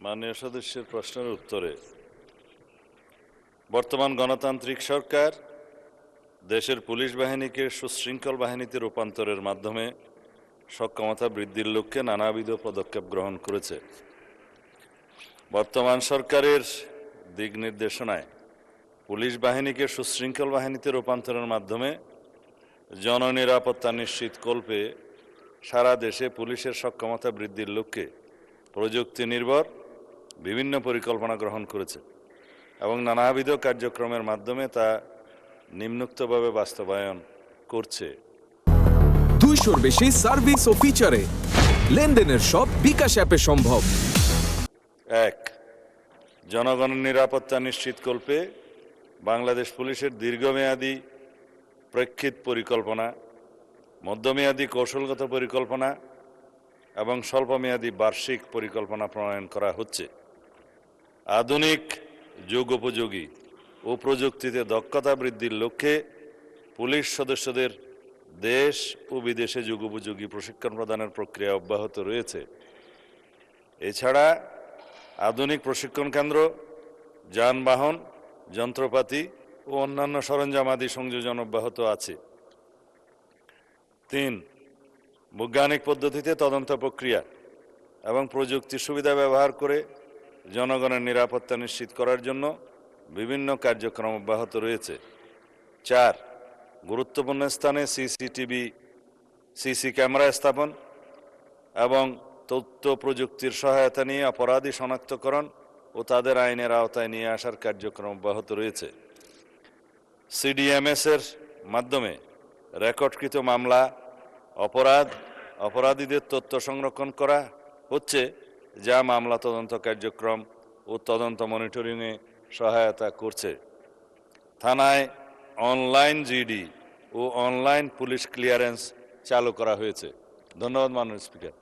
মাননীয় সদস্যের প্রশ্নের উত্তরে বর্তমান গণতান্ত্রিক সরকার দেশের পুলিশ বাহিনীকে সুশৃঙ্খল বাহিনীতে রূপান্তরের মাধ্যমে সক্ষমতা বৃদ্ধির লক্ষ্যে নানাবিধ পদক্ষেপ গ্রহণ করেছে। বর্তমান সরকারের দিক নির্দেশনায় পুলিশ বাহিনীকে সুশৃঙ্খল বাহিনীতে রূপান্তরের মাধ্যমে জননিরাপত্তা নিশ্চিতকল্পে সারা দেশে পুলিশের সক্ষমতা বৃদ্ধির লক্ষ্যে প্রযুক্তি নির্ভর বিভিন্ন পরিকল্পনা গ্রহণ করেছে এবং নানাবিধ কার্যক্রমের মাধ্যমে তা নিম্নোক্তভাবে বাস্তবায়ন করছে। 200-র বেশি সার্ভিস ও ফিচারে লেনদেনের সব বিকাশ অ্যাপে সম্ভব। 1. জনগণের নিরাপত্তা নিশ্চিতকল্পে বাংলাদেশ পুলিশের দীর্ঘমেয়াদী প্রেক্ষিত পরিকল্পনা, মধ্যমেয়াদী কৌশলগত পরিকল্পনা এবং স্বল্পমেয়াদী বার্ষিক পরিকল্পনা প্রণয়ন করা হচ্ছে। আধুনিক যুগোপযোগী ও প্রযুক্তিতে দক্ষতা বৃদ্ধির লক্ষ্যে পুলিশ সদস্যদের দেশ ও বিদেশে যুগোপযোগী প্রশিক্ষণ প্রদানের প্রক্রিয়া অব্যাহত রয়েছে। এছাড়া আধুনিক প্রশিক্ষণ কেন্দ্র, যানবাহন, যন্ত্রপাতি ও অন্যান্য সরঞ্জাম আদি সংযোজন অব্যাহত আছে। 3. বৈজ্ঞানিক পদ্ধতিতে তদন্ত প্রক্রিয়া এবং প্রযুক্তির সুবিধা ব্যবহার করে জনগণের নিরাপত্তা নিশ্চিত করার জন্য বিভিন্ন কার্যক্রম অব্যাহত রয়েছে। 4. গুরুত্বপূর্ণ স্থানে সিসি ক্যামেরা স্থাপন এবং তথ্য প্রযুক্তির সহায়তা নিয়ে অপরাধী শনাক্তকরণ ও তাদের আইনের আওতায় নিয়ে আসার কার্যক্রম অব্যাহত রয়েছে। সিডিএমএস এর মাধ্যমে রেকর্ডকৃত মামলা, অপরাধীদের তথ্য সংরক্ষণ করা হচ্ছে, যা মামলা তদন্ত কার্যক্রম ও তদন্ত মনিটরিংয়ে সহায়তা করছে। থানায় অনলাইন জিডি ও অনলাইন পুলিশ ক্লিয়ারেন্স চালু করা হয়েছে। ধন্যবাদ মাননীয় স্পিকার।